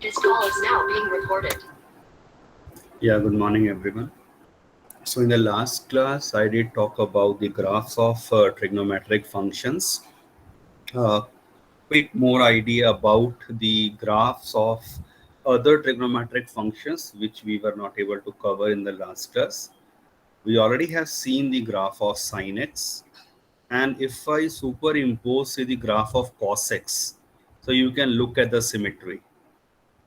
This call is now being recorded. Yeah, good morning, everyone. So in the last class, I did talk about the graphs of trigonometric functions. Quick more idea about the graphs of other trigonometric functions, which we were not able to cover in the last class. We already have seen the graph of sin x. And if I superimpose the graph of cos x, so you can look at the symmetry.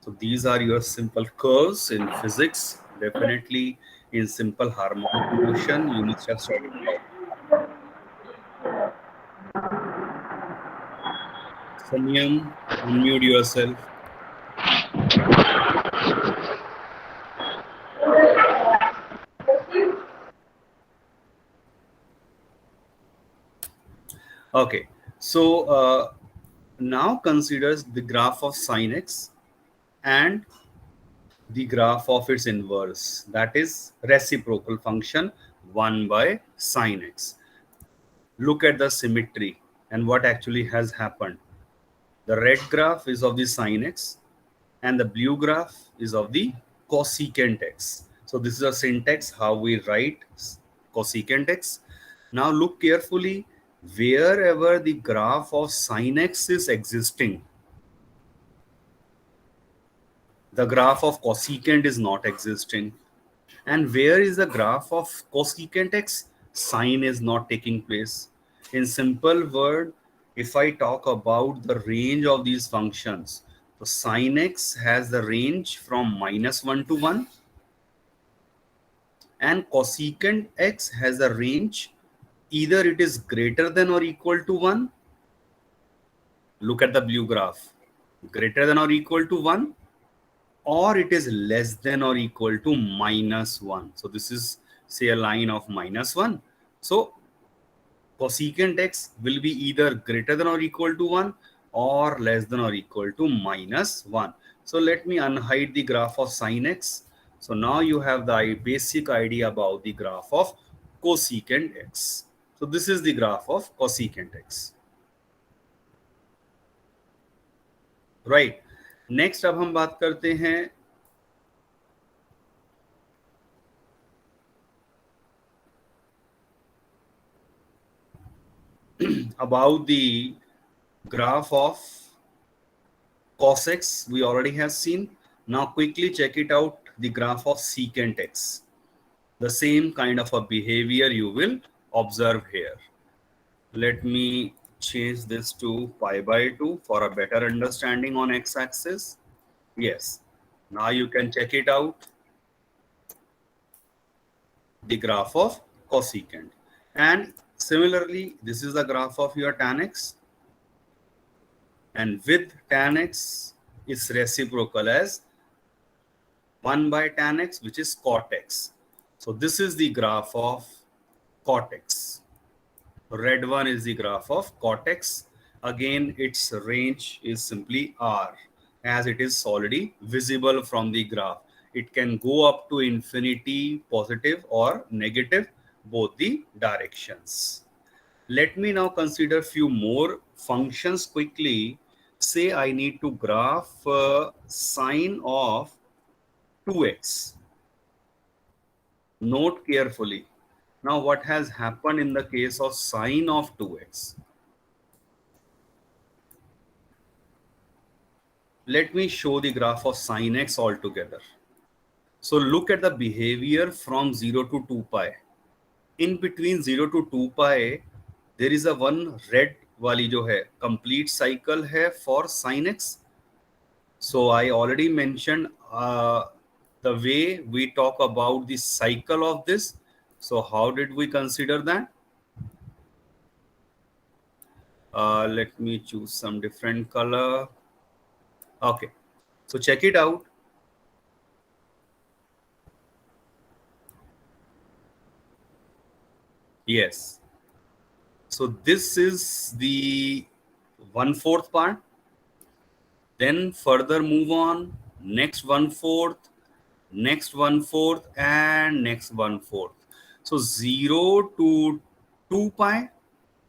So these are your simple curves in physics. Definitely in simple harmonic motion, you must have studied about. Samyam, unmute yourself. Okay, so now considers the graph of sin x and the graph of its inverse, that is reciprocal function 1 by sin x. Look at the symmetry and what actually has happened. The red graph is of the sin x and the blue graph is of the cosecant x. So this is a syntax how we write cosecant x. Now look carefully, wherever the graph of sin x is existing, the graph of cosecant is not existing. And where is the graph of cosecant x? Sine is not taking place. In simple word, if I talk about the range of these functions, so sin x has the range from -1 to 1 and cosecant x has a range either it is greater than or equal to 1. Look at the blue graph, greater than or equal to 1, or it is less than or equal to -1. So this is say a line of -1. So cosecant x will be either greater than or equal to 1 or less than or equal to -1. So let me unhide the graph of sin x. So now you have the basic idea about the graph of cosecant x. So this is the graph of cosecant x. Right. Next अब हम बात करते हैं about the graph of cos x. We already have seen. Now quickly check it out, the graph of secant x. The same kind of a behavior you will observe here. Let me change this to pi by 2 for a better understanding on x-axis. Yes, now you can check it out, the graph of cosecant. And similarly, this is the graph of your tan x. And with tan x is reciprocal as 1 by tan x, which is cot x. So this is the graph of cot x. Red one is the graph of cot x. Again, its range is simply r, as it is already visible from the graph. It can go up to infinity, positive or negative, both the directions. Let me now consider few more functions quickly. Say I need to graph sine of 2x. Note carefully. Now what has happened in the case of sine of 2x? Let me show the graph of sine x altogether. So look at the behavior from 0 to 2 pi. In between 0 to 2 pi, there is a one red वाली जो है complete cycle है for sin x. So I already mentioned the way we talk about the cycle of this. So how did we consider that? Let me choose some different color. Okay, so check it out. Yes. So this is the 1/4 part. Then further move on, next 1/4, next 1/4, and next 1/4. So 0 to 2 pi,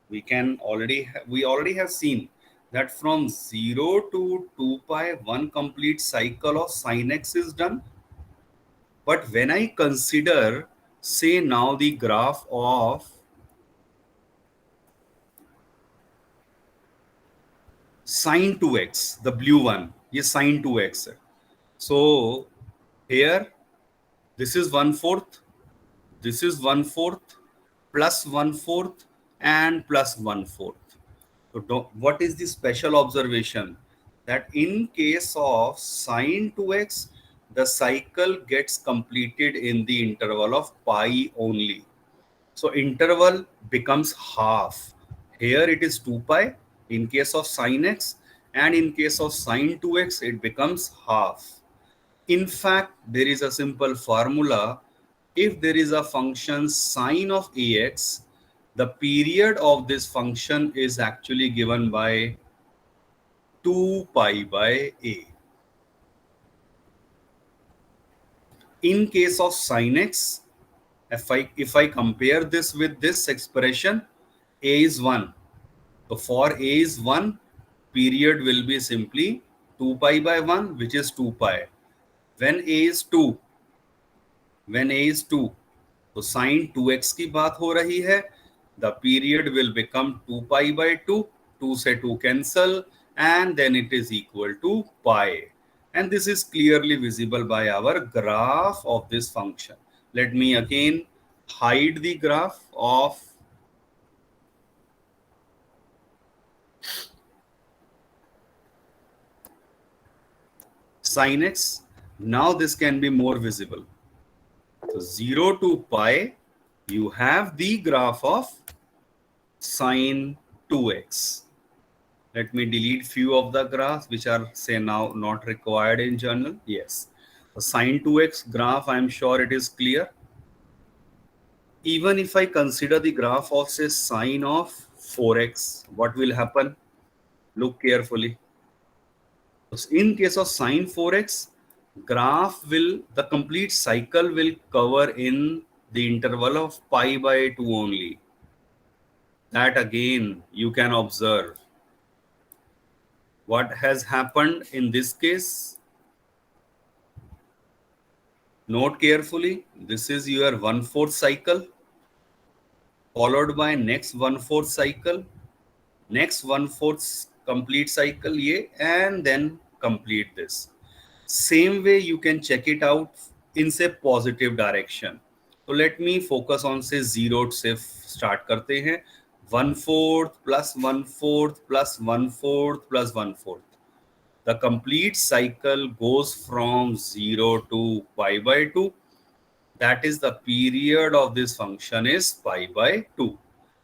we already have seen that from 0 to 2 pi, one complete cycle of sine x is done. But when I consider, say now the graph of sine 2x, the blue one, is sine 2x. So here, this is 1/4, this is 1/4, plus 1/4, and plus 1/4. So what is the special observation? That in case of sine 2x, the cycle gets completed in the interval of pi only. So interval becomes half. Here it is 2 pi in case of sine x, and in case of sine 2x, it becomes half. In fact, there is a simple formula. If there is a function sine of ax, the period of this function is actually given by 2 pi by a. In case of sine x, if I compare this with this expression, a is 1. So for a is 1, period will be simply 2 pi by 1, which is 2 pi. When a is 2, तो sin 2x की बात हो रही है, the period will become 2 pi by 2, 2 से 2 cancel, and then it is equal to pi. And this is clearly visible by our graph of this function. Let me again hide the graph of sin x. Now this can be more visible. So 0 to pi, you have the graph of sine 2x. Let me delete few of the graphs which are say now not required in journal. Yes, the sine 2x graph, I am sure it is clear. Even if I consider the graph of say sine of 4x, what will happen? Look carefully. In case of sine 4x, the complete cycle will cover in the interval of pi by 2 only. That again you can observe. What has happened in this case? Note carefully, this is your 1/4 cycle, followed by next 1/4 cycle, next 1/4 complete cycle ye, and then complete this. Same way you can check it out in say positive direction. So let me focus on say 0 से start करते हैं. 1/4 plus 1/4 plus 1/4 plus 1/4. The complete cycle goes from 0 to pi by 2. That is the period of this function is pi by 2.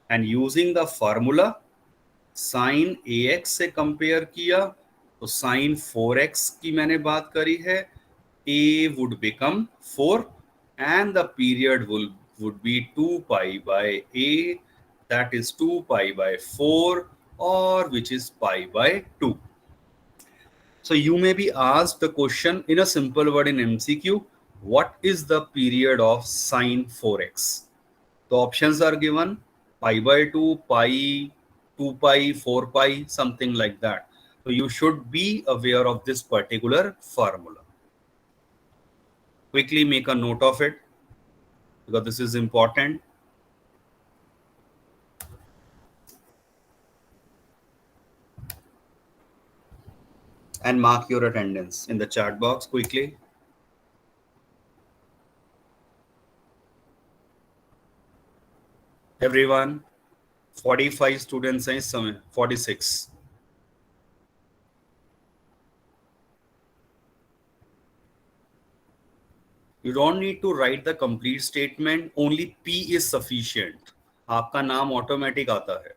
And using the formula, sin ax से compare किया, तो sin 4x की मैंने बात करी है, a would become 4 and the period would be 2 pi by a, that is 2 pi by 4, or which is pi by 2. So you may be asked the question in a simple word in MCQ, what is the period of sine 4x? The options are given, pi by 2, pi, 2 pi, 4 pi, something like that. So you should be aware of this particular formula. Quickly make a note of it because this is important. And mark your attendance in the chat box quickly. Everyone, 45 students हैं इस समय, 46. You don't need to write the complete statement. Only P is sufficient. आपका नाम automatic आता है.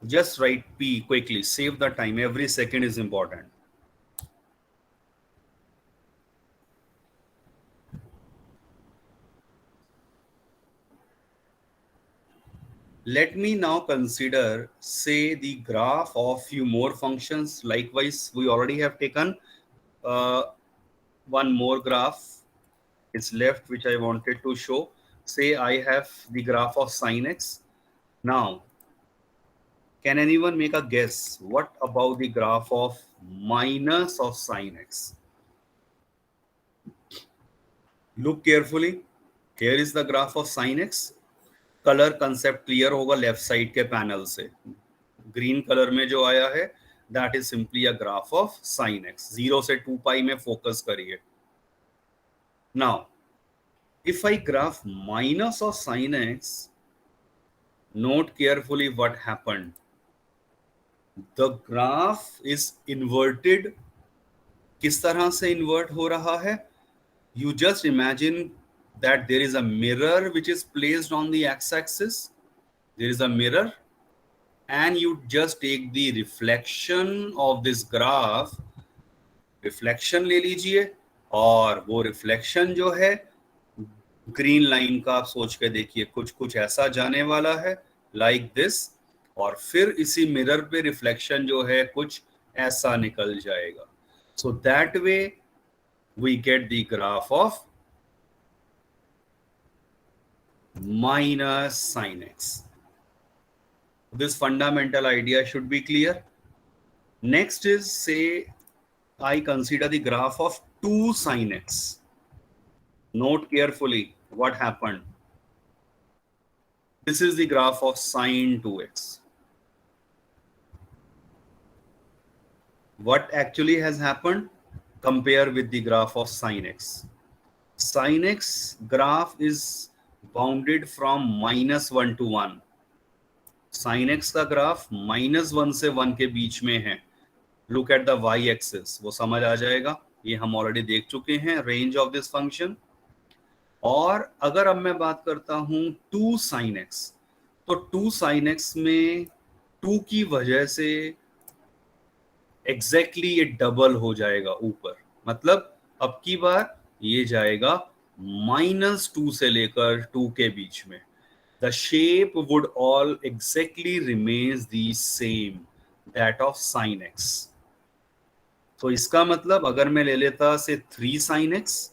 Just write P quickly. Save the time. Every second is important. Let me now consider, say, the graph of few more functions. Likewise, we already have taken one more graph. It's left, which I wanted to show. Say I have the graph of sine x. Now, Can anyone make a guess? What about the graph of minus of sin x? Look carefully. Here is the graph of sin x. Colour concept clear होगा left side के panel से. Green colour में जो आया है that is simply a graph of sin x. 0 से 2 पाई में focus करिए. Now if I graph minus of sin x, note carefully what happened. The graph is inverted. किस तरह से invert हो रहा है? You just imagine that there is a mirror which is placed on the x-axis. There is a mirror and you just take the reflection of this graph. Reflection ले लीजिए और वो reflection जो है ग्रीन लाइन का आप सोच के देखिए कुछ कुछ ऐसा जाने वाला है like this, और फिर इसी मिरर पे रिफ्लेक्शन जो है कुछ ऐसा निकल जाएगा. So that way we get the graph of minus sin x. This fundamental idea should be clear. Next is, say I consider the graph of 2 sin x. Note carefully what happened. This is the graph of sin 2x. What actually has happened? Compare with the graph of sin x. Sin x graph is bounded from -1 to 1. sin x का graph -1 से 1 के बीच में है. Look at the y axis. वो समझ आ जाएगा. ये हम ऑलरेडी देख चुके हैं रेंज ऑफ दिस फंक्शन. और अगर अब मैं बात करता हूं 2 sin x, तो 2 sin x में 2 की वजह से एग्जैक्टली ये डबल हो जाएगा ऊपर. मतलब अब की बार ये जाएगा -2 से लेकर 2 के बीच में. The shape would all exactly remains the same, that of sin x. तो इसका मतलब अगर मैं ले लेता से 3 sin x,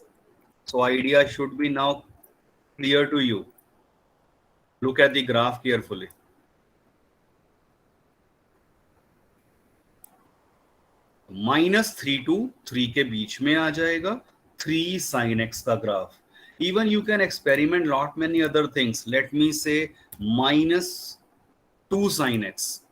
so idea should be now clear to you. Look at the graph carefully. -3 to 3 के बीच में आ जाएगा 3 sin x का graph. Even you can experiment lot many other things. Let me say -2 sin x.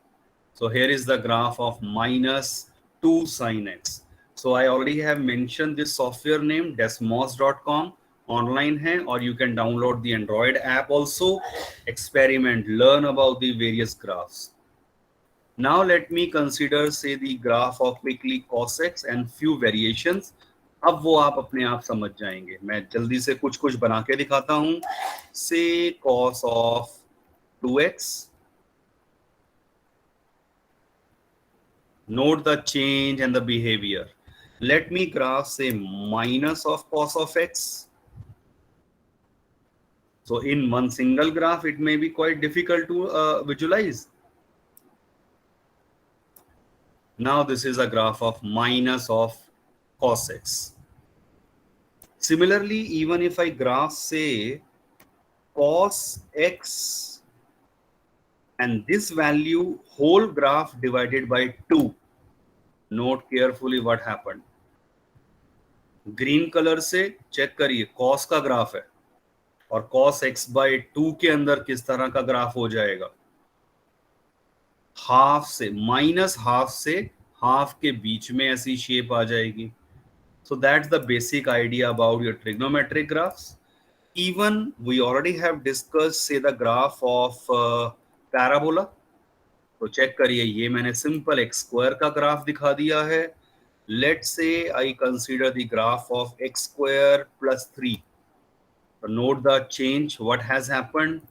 So here is the graph of -2 sin x. So I already have mentioned this software name, desmos.com. Online है, or you can download the Android app also. Experiment, learn about the various graphs. Now let me consider, say, the graph of quickly cos x and few variations. अब वो आप अपने आप समझ जाएंगे. मैं जल्दी से कुछ कुछ बना के दिखाता हूं. Say cos of 2x. Note the change and the behavior. Let me graph, say, minus of cos of x. So in one single graph, it may be quite difficult to visualize. Now this is a graph of minus of cos x. Similarly, even if I graph, say, cos x and this value whole graph divided by 2, note carefully what happened. Green colour से check करिए cos का graph है और cos x by 2 के अंदर किस तरह का ग्राफ हो जाएगा. हाफ से -हाफ से हाफ के बीच में ऐसी शेप आ जाएगी. So that's the basic idea about your trigonometric graphs. Even we already have discussed, say, the graph of parabola. तो चेक करिए, ये मैंने सिंपल x स्क्वायर का ग्राफ दिखा दिया है. Let's say I consider the graph of x square plus 3. So note the change, what has happened.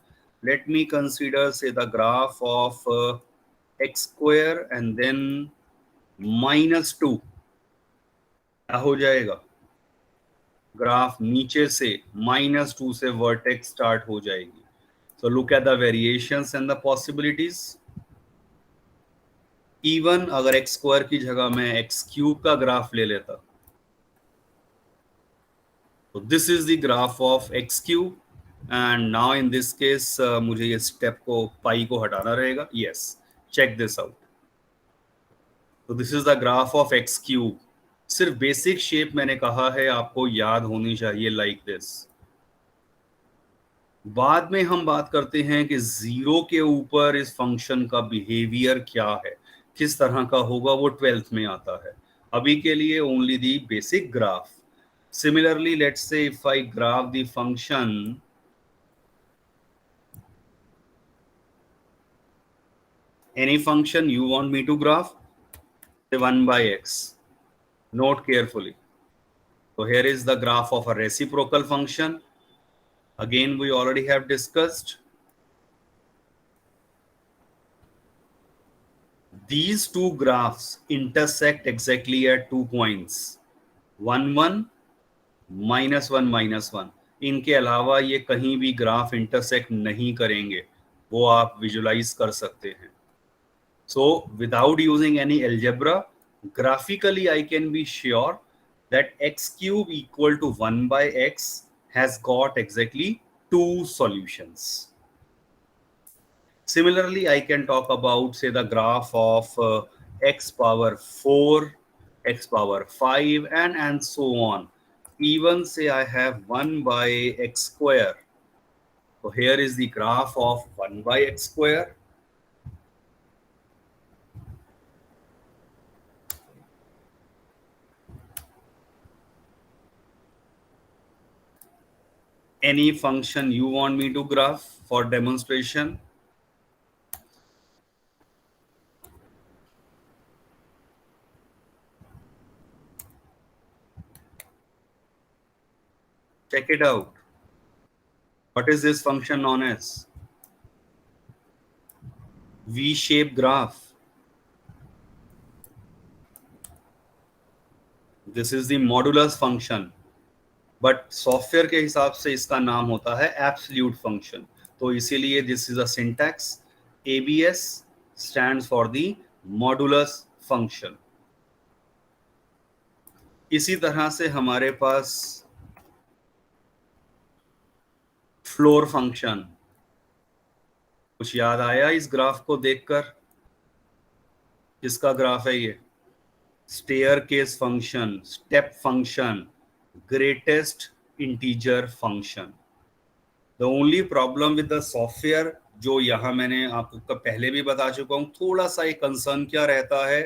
Let me consider, say, the graph of x square and then -2. क्या हो जाएगा? Graph नीचे से -2 से वर्टेक्स स्टार्ट हो जाएगी. So look at the variations and the possibilities. Even अगर x square की जगह मैं x क्यूब का ग्राफ ले लेता, तो this is the graph of x cube. And now in this case मुझे ये स्टेप को पाई को हटाना रहेगा. Yes, check this out. So this is the graph of x cube. सिर्फ बेसिक शेप मैंने कहा है आपको याद होनी चाहिए like this. बाद में हम बात करते हैं कि जीरो के ऊपर इस फंक्शन का बिहेवियर क्या है, किस तरह का होगा, वो 12th में आता है. अभी के लिए only the basic graph. Similarly, let's say if I graph the function any function you want me to graph, say 1 by x. Note carefully. So here is the graph of a reciprocal function. Again, we already have discussed. These two graphs intersect exactly at 2 points. 1, 1, -1, -1. इनके अलावा ये कहीं भी graph intersect नहीं करेंगे, वो आप visualise कर सकते हैं. So without using any algebra, graphically I can be sure that x cube equal to 1 by x has got exactly 2 solutions. Similarly, I can talk about, say, the graph of x power 4, x power 5, and so on. Even say I have 1 by x square. So here is the graph of 1 by x square. Any function you want me to graph for demonstration? Check it out. What is this function known as? V-shaped graph. This is the modulus function. But software के हिसाब से इसका नाम होता है absolute function. तो इसीलिए this is a syntax. ABS stands for the modulus function. इसी तरह से हमारे पास फ्लोर फंक्शन. कुछ याद आया इस ग्राफ को देखकर? किसका ग्राफ है ये? Staircase function, step function, greatest integer function. The only problem with the software, जो यहाँ मैंने आपको पहले भी बता चुका हूँ, थोड़ा सा एक कंसर्न क्या रहता है,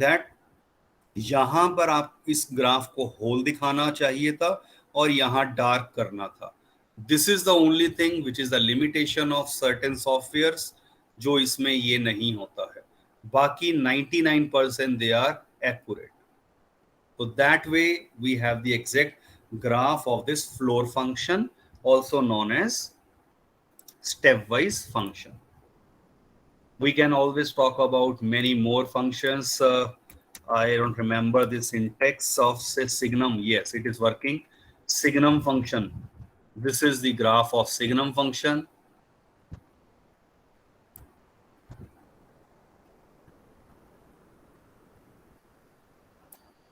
that यहाँ पर आप इस ग्राफ को होल दिखाना चाहिए था और यहाँ डार्क करना था. This is the only thing which is the limitation of certain softwares, जो इसमें ये नहीं होता है. बाकी 99% they are accurate. So that way we have the exact graph of this floor function, also known as stepwise function. We can always talk about many more functions. I don't remember the syntax of, say, signum. Yes, it is working. Signum function. This is the graph of signum function.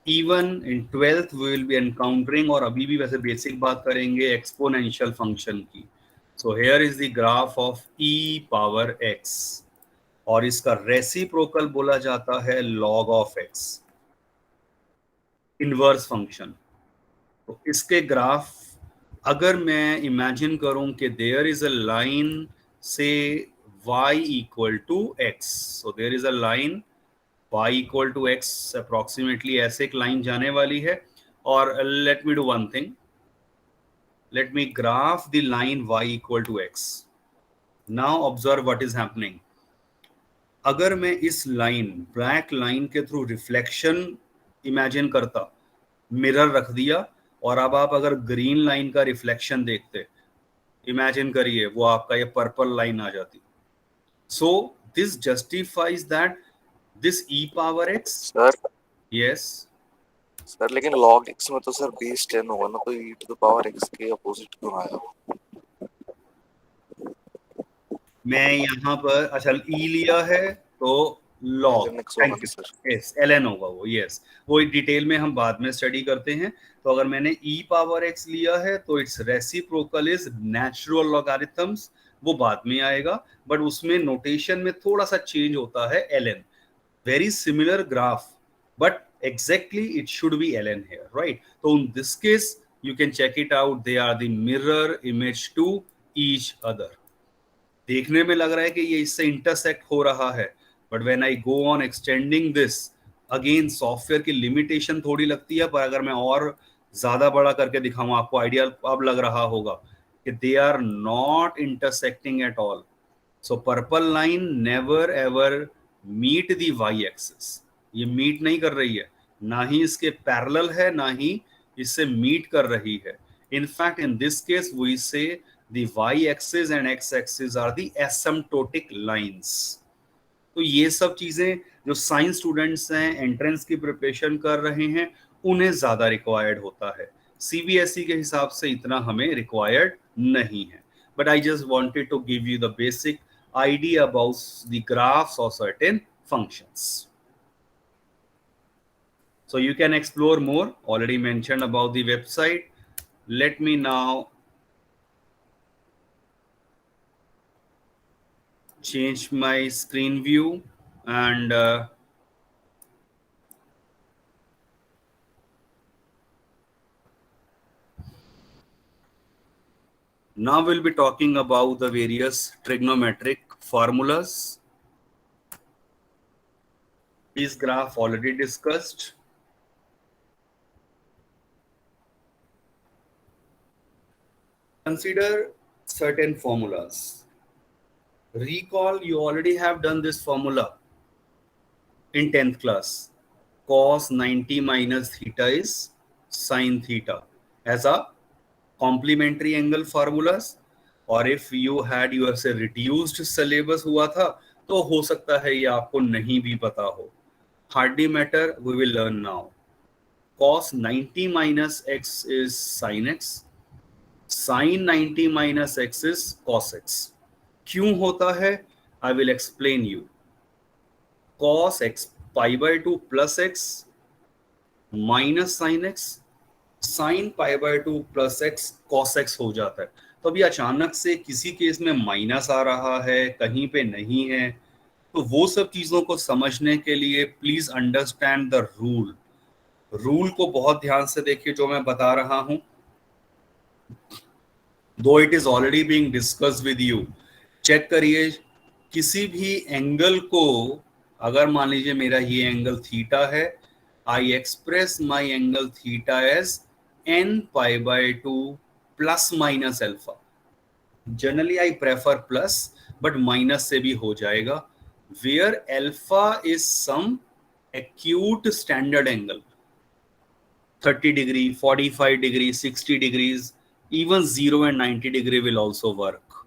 Even in 12th we will be encountering, और अभी भी वैसे basic बात करेंगे exponential function की. So here is the graph of e power x, और इसका reciprocal बोला जाता है log of x, inverse function. तो इसके ग्राफ अगर मैं इमेजिन करूं कि देयर इज अ लाइन से y equal to x, so there is a line y equal to x, approximately ऐसे एक लाइन जाने वाली है. और let me do one thing, let me graph the line y equal to x. Now observe what is happening. अगर मैं इस लाइन, ब्लैक लाइन के थ्रू रिफ्लेक्शन इमेजिन करता, मिरर रख दिया, और अब आप अगर ग्रीन लाइन का रिफ्लेक्शन देखते, इमेजिन करिए, वो आपका ये पर्पल लाइन आ जाती. So this justifies that this e power x. Sir yes sir, लेकिन log x में तो सर बेस 10 होगा ना, तो e to the power x के अपोजिट क्यों आया? मैं यहाँ पर अच्छा e लिया है तो log yes ln होगा वो. yes, वो डिटेल में हम बाद में स्टडी करते हैं. तो अगर मैंने e पावर x लिया है तो it's reciprocal is natural logarithms वो बाद में आएगा, बट उसमें नोटेशन में थोड़ा सा चेंज होता है ln. Very similar graph, but exactly it should be ln here, right? So in this case you can check it out, they are the mirror image to each other. देखने में लग रहा है कि ये इससे इंटरसेक्ट हो रहा है, but when I go on extending this, again software की लिमिटेशन थोड़ी लगती है, पर अगर मैं और ज्यादा बड़ा करके दिखाऊं आपको आइडिया अब लग रहा होगा कि they are not intersecting at all. So purple line never ever meet the Y axis, ये मीट नहीं कर रही है, ना ही इसके पैरेलल है, ना ही इससे मीट कर रही है. In fact in this case we say the y-axis and x-axis are the asymptotic lines. तो ये सब चीजें जो साइंस स्टूडेंट्स हैं, एंट्रेंस की प्रिपरेशन कर रहे हैं, उन्हें ज्यादा रिक्वायर्ड होता है. सीबीएसई के हिसाब से इतना हमें रिक्वायर्ड नहीं है. But I just wanted to give you the basic idea about the graphs of certain functions. So you can explore more. Already mentioned about the website. Let me now change my screen view and now we'll be talking about the various trigonometric formulas. This graph already discussed. Consider certain formulas. Recall, you already have done this formula in 10th class. Cos 90 minus theta is sin theta as a complementary angle formulas. और if you had your say reduced syllabus हुआ था तो हो सकता है ये आपको नहीं भी पता हो. Hardly matter, we will learn now. Cos 90 minus x is sin x. Sin 90 minus x is cos x. क्यों होता है? I will explain you. Cos x pi by 2 plus x minus sin x, sin pi by 2 plus x cos x हो जाता है. तो अभी अचानक से किसी केस में माइनस आ रहा है, कहीं पे नहीं है, तो वो सब चीजों को समझने के लिए please understand the rule. Rule को बहुत ध्यान से देखिए जो मैं बता रहा हूं. Though it is already being discussed with you, check करिए किसी भी एंगल को, अगर मान लीजिए मेरा ये एंगल थीटा है, I express my angle theta as n pi by 2 plus minus alpha. Generally I prefer plus, but minus से भी हो जाएगा. Where alpha is some acute standard angle, 30 degree, 45 degree, 60 degrees, even 0 and 90 degree will also work.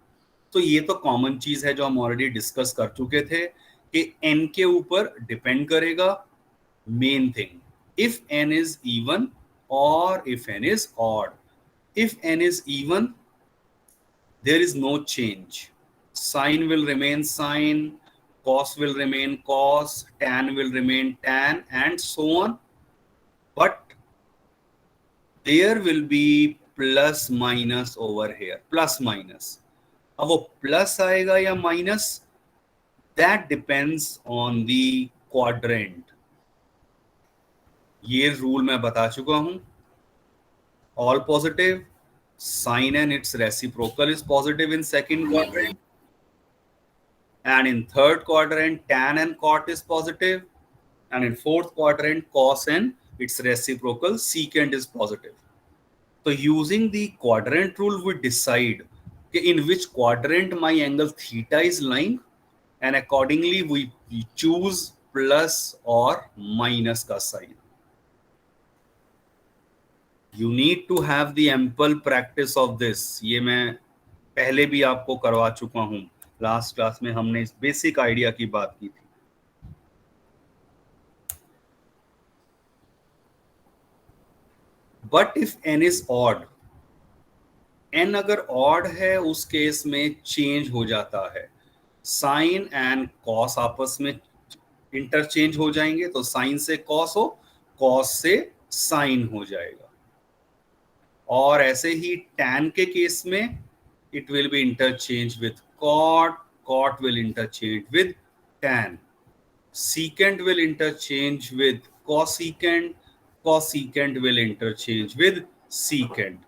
तो ये तो common चीज है जो हम ऑलरेडी डिस्कस कर चुके थे कि n के ऊपर डिपेंड करेगा main thing, if n is even or if n is odd. If n is even, there is no change. Sin will remain sin, cos will remain cos, tan will remain tan, and so on. But there will be plus minus over here, plus minus. अब वो plus आएगा या minus, that depends on the quadrant. ये rule मैं बता चुका हूं. All positive, sine and its reciprocal is positive in second quadrant, and in third quadrant tan and cot is positive, and in fourth quadrant cos and its reciprocal secant is positive. So using the quadrant rule, we decide in which quadrant my angle theta is lying, and accordingly we choose plus or minus का sign. You need to have the ample practice of this. ये मैं पहले भी आपको करवा चुका हूँ. Last class में हमने इस बेसिक आइडिया की बात की थी. But if n is odd, n अगर ऑड है उस केस में चेंज हो जाता है. साइन एंड कॉस आपस में इंटरचेंज हो जाएंगे, तो साइन से कॉस हो, कॉस से साइन हो जाएगा. और ऐसे ही tan के केस में it will be interchange with cot will interchange with tan. Secant will interchange with cosecant. Cosecant will interchange with secant.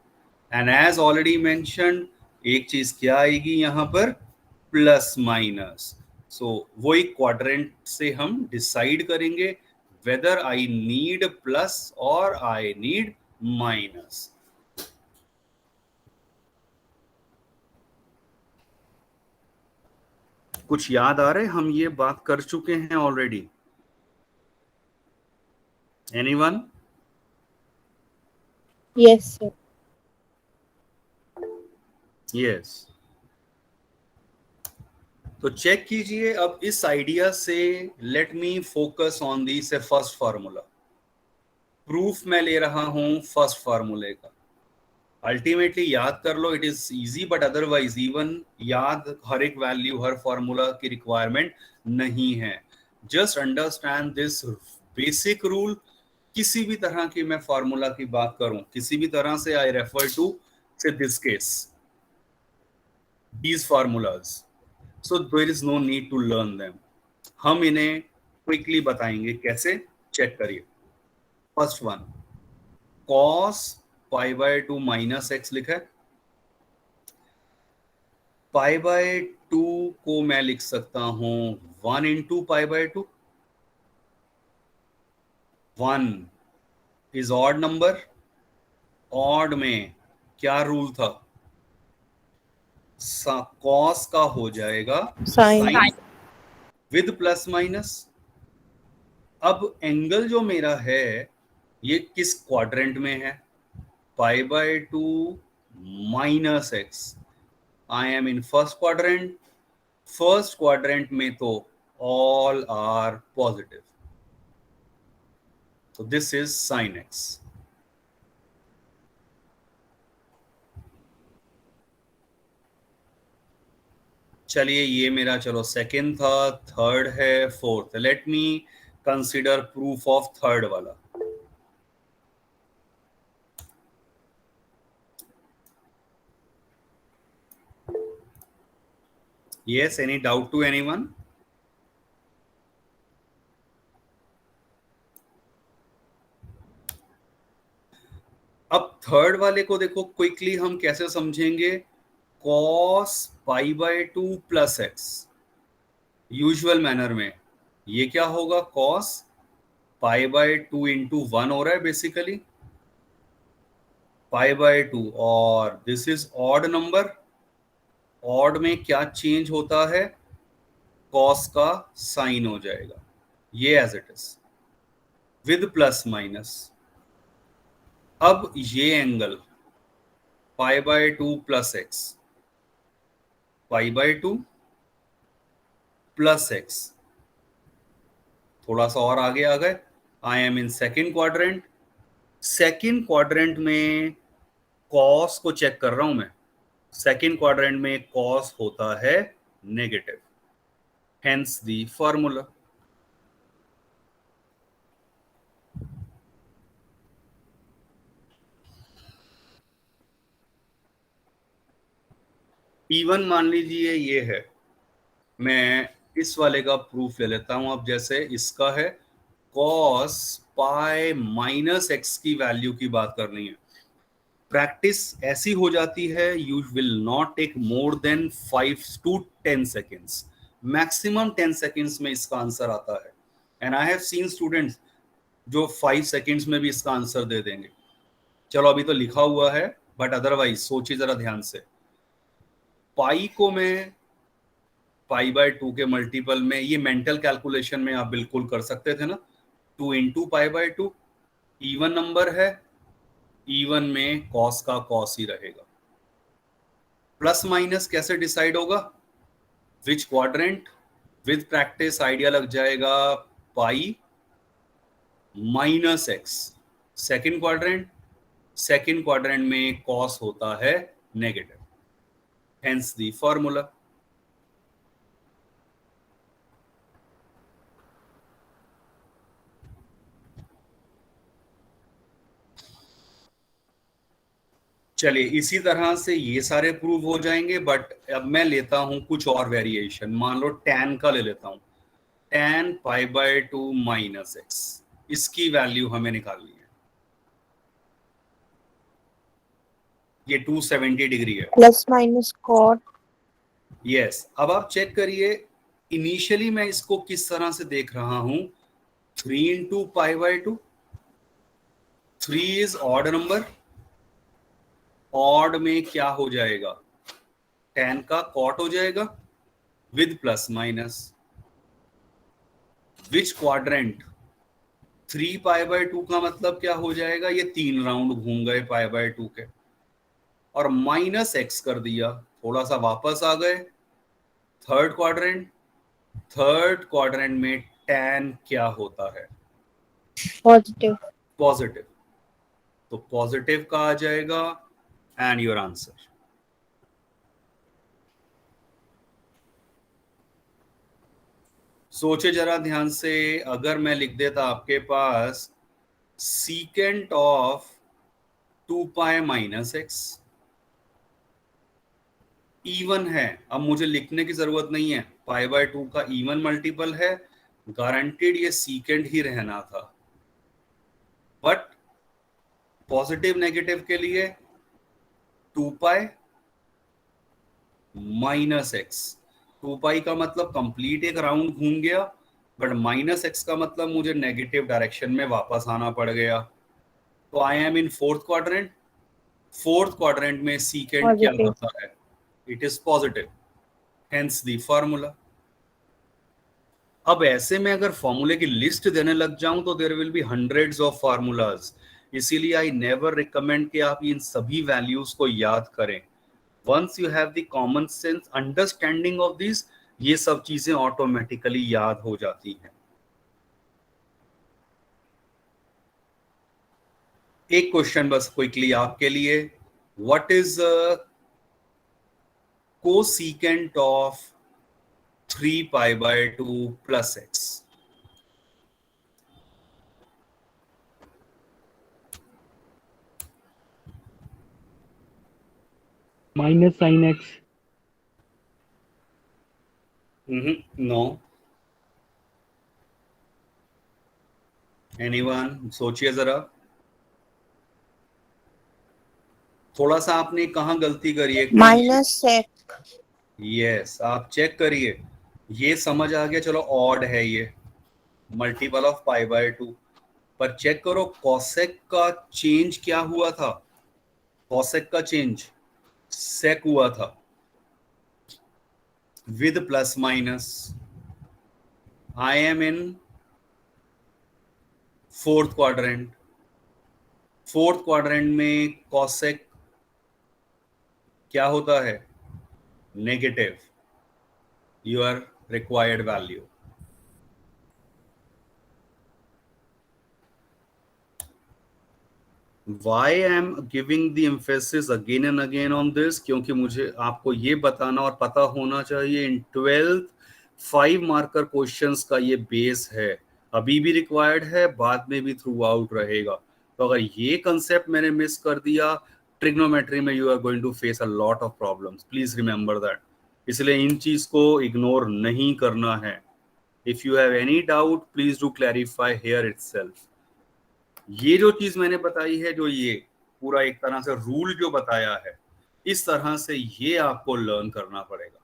And as already mentioned, एक चीज क्या आएगी यहाँ पर, प्लस माइनस. सो वही क्वाड्रेंट से हम डिसाइड करेंगे वेदर आई नीड प्लस और आई नीड माइनस. कुछ याद आ रहे, हम ये बात कर चुके हैं already. Anyone? Yes, sir. Yes. तो चेक कीजिए अब इस आइडिया से. Let me focus on the से फर्स्ट फार्मूला. प्रूफ मैं ले रहा हूं फर्स्ट फार्मूले का. अल्टीमेटली याद कर लो, it is easy, but otherwise even याद हर एक वैल्यू हर फार्मूला की रिक्वायरमेंट नहीं है. Just understand this basic rule. किसी भी तरह की मैं फार्मूला की बात करूं, किसी भी तरह से, आई रेफर टू से this case, these formulas, so there is no need to learn them. हम इन्हें क्विकली बताएंगे कैसे. चेक करिए. First one, cos pi by 2 minus x लिखा है. पाई बाय 2 को मैं लिख सकता हूं 1 into pi by 2. 1 is odd number. Odd में क्या रूल था, कॉस का हो जाएगा Sine. With plus minus. अब एंगल जो मेरा है ये किस क्वाड्रेंट में है, पाई by 2 minus x. I am in first quadrant. First quadrant में तो ऑल आर पॉजिटिव, तो दिस इज साइन एक्स. चलिए ये मेरा चलो सेकंड था, थर्ड है, fourth. Let me consider proof of third वाला. Yes, any doubt to anyone? अब थर्ड वाले को देखो क्विकली हम कैसे समझेंगे. cos pi by 2 plus x, usual manner में ये क्या होगा, cos पाई बाय 2 इंटू 1 हो रहा है बेसिकली, पाई बाय 2. और this is odd number. Odd में क्या चेंज होता है, cos का साइन हो जाएगा, ये as it is with plus minus. अब ये angle pi by 2 plus x, pi by 2 plus x. थोड़ा सा और आगे आ गए. I am in second quadrant. Second quadrant में कॉस को चेक कर रहा हूं मैं. सेकेंड क्वाड्रेंट में कॉस होता है negative, hence the formula. Even मान लीजिए ये है, मैं इस वाले का प्रूफ ले लेता हूं. अब जैसे इसका है cos पाई माइनस एक्स की वैल्यू की बात करनी है. प्रैक्टिस ऐसी हो जाती है, you will not take more than 5 to 10 seconds. Maximum 10 seconds में इसका आंसर आता है. And I have seen students जो 5 सेकेंड्स में भी इसका आंसर दे देंगे. चलो अभी तो लिखा हुआ है, बट अदरवाइज सोचिए जरा ध्यान से. पाई को मैं पाई बाय 2 के मल्टीपल में, ये मेंटल कैलकुलेशन में आप बिल्कुल कर सकते थे ना, 2 into pi by 2. Even number है, इवन में कॉस का कॉस ही रहेगा. प्लस माइनस कैसे डिसाइड होगा, विच क्वाड्रेंट, विद प्रैक्टिस आइडिया लग जाएगा. पाई minus x, second quadrant. Second quadrant में कॉस होता है नेगेटिव, हेंस द फॉर्मूला. चलिए इसी तरह से ये सारे प्रूव हो जाएंगे, बट अब मैं लेता हूं कुछ और वेरिएशन। मान लो tan का ले लेता हूं, tan π/2 माइनस एक्स, इसकी वैल्यू हमें निकालनी है। ये 270 डिग्री है। Plus minus cot. यस, अब आप चेक करिए, इनिशियली मैं इसको किस तरह से देख रहा हूं, 3 into π/2। 3 is odd number, odd में क्या हो जाएगा, tan का कॉट हो जाएगा with plus minus. Which quadrant, 3 π/2 का मतलब क्या हो जाएगा, ये 3 राउंड घूम गए π/2 के, और माइनस एक्स कर दिया, थोड़ा सा वापस आ गए थर्ड क्वाड्रेंट। थर्ड क्वाड्रेंट में tan क्या होता है, पॉजिटिव। पॉजिटिव, तो पॉजिटिव का आ जाएगा एंड योर आंसर। सोचे जरा ध्यान से, अगर मैं लिख देता आपके पास secant of 2π minus x, even है, अब मुझे लिखने की जरूरत नहीं है, π/2 का इवन मल्टीपल है, गारंटेड ये सीकेंट ही रहना था। बट पॉजिटिव नेगेटिव के लिए 2π माइनस एक्स, 2π का मतलब कंप्लीट एक राउंड घूम गया, बट माइनस एक्स का मतलब मुझे नेगेटिव डायरेक्शन में वापस आना पड़ गया। तो आई am in fourth quadrant. Fourth quadrant में सीकेंट क्या होता है, it is positive, hence the formula. अब ऐसे में अगर फॉर्मूले की लिस्ट देने लग जाऊं तो there will be hundreds of formulas, इसीलिए आई नेवर रिकमेंड कि आप इन सभी वैल्यूज को याद करें। Once you have the common sense understanding of this, ये सब चीजें ऑटोमेटिकली याद हो जाती हैं। एक क्वेश्चन बस क्विकली आपके लिए, what is cosecant of 3π/2 plus x? Minus sine x. No, anyone? सोचिए जरा, थोड़ा सा आपने कहाँ गलती करी है? Minus x. यस, आप चेक करिए, ये समझ आ गया, चलो ऑड है ये, मल्टीपल ऑफ π/2, पर चेक करो कॉसेक का चेंज क्या हुआ था, कॉसेक का चेंज सेक हुआ था with plus minus. I am in fourth quadrant. Fourth quadrant में कॉसेक क्या होता है, negative, your required value. Why I am giving the emphasis again and again on this, क्योंकि मुझे आपको ये बताना और पता होना चाहिए, इन 12th 5 मार्कर क्वेश्चंस का ये बेस है, अभी भी रिक्वायर्ड है, बाद में भी थ्रू आउट रहेगा। तो अगर ये कंसेप्ट मैंने मिस कर दिया, ट्रिग्नोमेट्री में you are going to face a lot of problems, please remember that. इसलिए इन चीज को इग्नोर नहीं करना है। If you have any doubt please do clarify here itself. ये जो चीज मैंने बताई है, जो ये पूरा एक तरह से रूल जो बताया है, इस तरह से ये आपको लर्न करना पड़ेगा।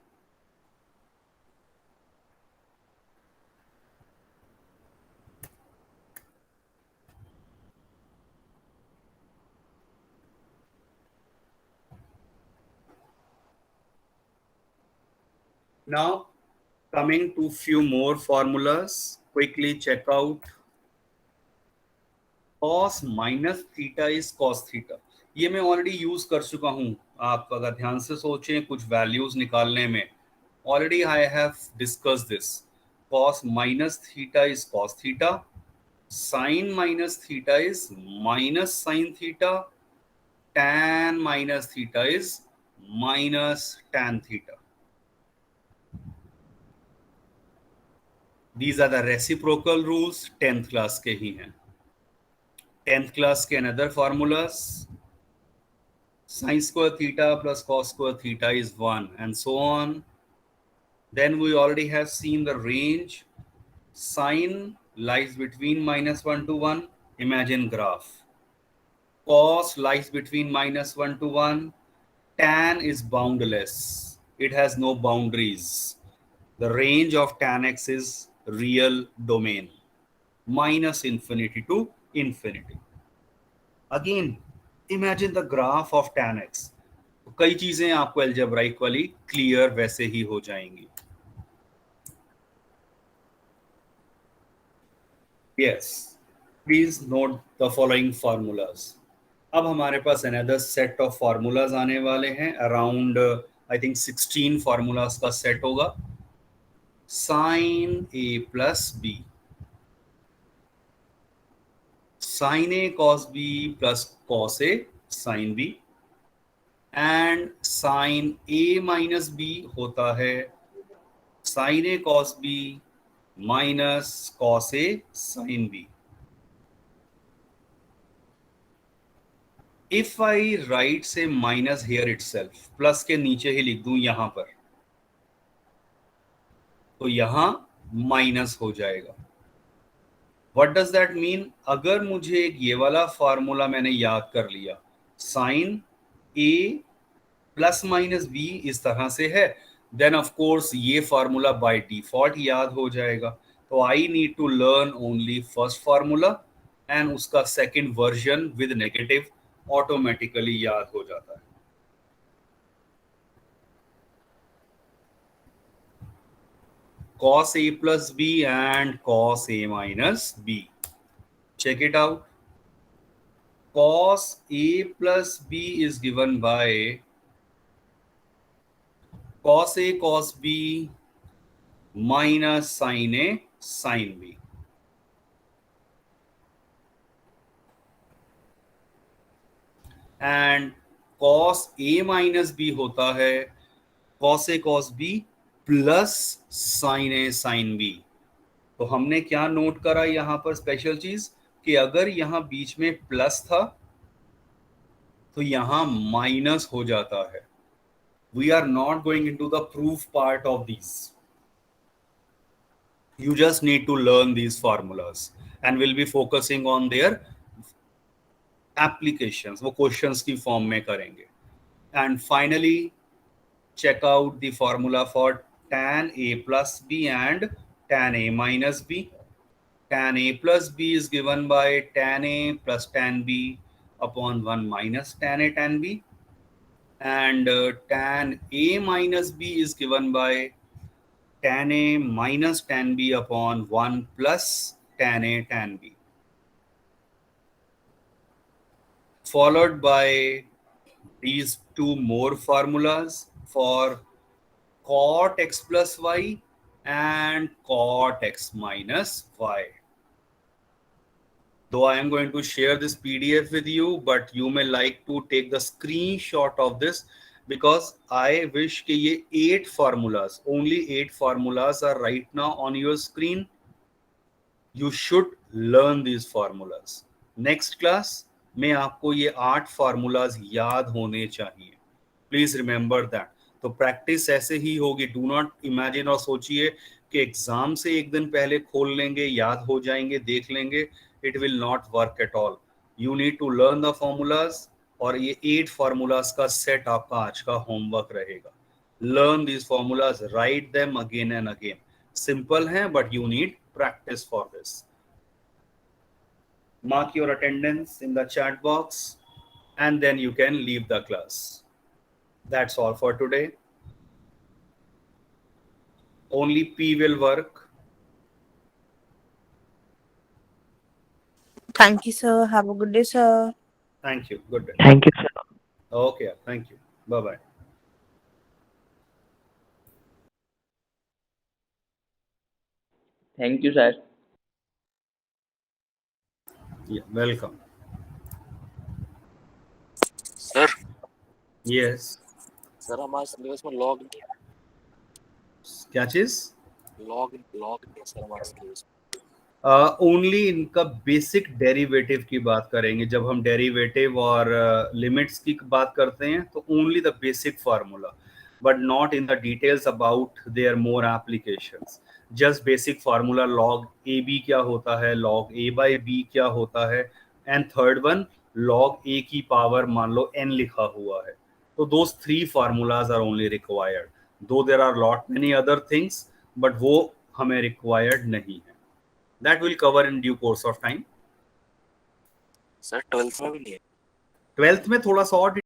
Now coming to few more formulas, quickly check out. Cos minus theta is cos theta, ये मैं ऑलरेडी यूज कर चुका हूं। आप अगर ध्यान से सोचें कुछ वैल्यूज निकालने में, already I have discuss this. cos minus theta is cos theta, sin minus theta is minus sin theta, tan minus theta is minus tan theta. These are the reciprocal rules, 10th class के ही हैं। 10th class के another formulas, Sin square theta plus cos square theta is 1, and so on. Then we already have seen the range. Sin lies between -1 to 1. Imagine graph. Cos lies between -1 to 1. Tan is boundless. It has no boundaries. The range of tan x is real domain, -infinity to infinity. Again, imagine the graph of tan x. तो कई चीजें आपको algebraic वाली clear वैसे ही हो जाएंगी. Yes, please note the following formulas. अब हमारे पास another set of formulas आने वाले हैं. Around I think 16 formulas का set होगा. Sin a plus b, sin a cos b plus cos a sin b, and sin a minus b होता है sin a cos b minus cos a sin b. If I write say minus here itself, plus के नीचे ही लिख दूं यहां पर, तो यहां माइनस हो जाएगा. What does that mean? अगर मुझे ये वाला फार्मूला मैंने याद कर लिया, sine a plus minus b इस तरह से है, देन ऑफ कोर्स ये फार्मूला बाय डिफॉल्ट याद हो जाएगा. तो I need to learn only first formula, and उसका second version with negative automatically याद हो जाता है. Cos a plus b and cos a minus b. Check it out. Cos a plus b is given by cos a cos b minus sin a sin b. And cos a minus b होता है cos a cos b plus sine A sine B. तो हमने क्या note करा यहां पर special चीज, कि अगर यहां बीच में प्लस था तो यहां माइनस हो जाता है. We are not going into the proof part of this. You just need to learn these formulas and will be focusing on their applications. वो क्वेश्चंस की फॉर्म में करेंगे. And finally check out the formula for tan a plus b and tan a minus b. Tan a plus b is given by tan a plus tan b upon 1 minus tan a tan b, and tan a minus b is given by tan a minus tan b upon 1 plus tan a tan b, followed by these two more formulas for cot x plus y and cot x minus y. Though I am going to share this PDF with you, but you may like to take the screenshot of this, because I wish कि ये 8 formulas, only 8 formulas are right now on your screen. You should learn these formulas. Next class में आपको ये 8 formulas याद होने चाहिए. Please remember that. तो practice ऐसे ही होगी. डू नॉट इमेजिन और सोचिए कि एग्जाम से एक दिन पहले खोल लेंगे, याद हो जाएंगे, देख लेंगे. It will not work at all. You need to learn the formulas, और ये 8 फॉर्मूलाज का सेट आपका आज का होमवर्क रहेगा. Learn these formulas, write them again and again. Simple है, but you need practice for this. Mark your attendance in the chat box, and then you can leave the class. That's all for today. Only P will work. Thank you, sir. Have a good day, sir. Thank you. Good day. Thank you, sir. Okay. Thank you. Bye-bye. Thank you, sir. Yeah, welcome. Sir Yes. Sir हमारे syllabus में log क्या चीज? Log नहीं है sir हमारे syllabus में. Only इनका basic derivative की बात करेंगे. जब हम डेरिवेटिव और लिमिट्स की बात करते हैं तो only the basic formula, but not in the details about their more applications. Just basic formula log A B क्या होता है, लॉग ए बाई बी क्या होता है, एंड थर्ड वन लॉग ए की पावर मान लो n लिखा हुआ है. तो those 3 formulas are only required, though there are lot many other things, but वो हमें required नहीं है. That will cover in due course of time. Sir 12th में भी नहीं है. 12th में थोड़ा सा और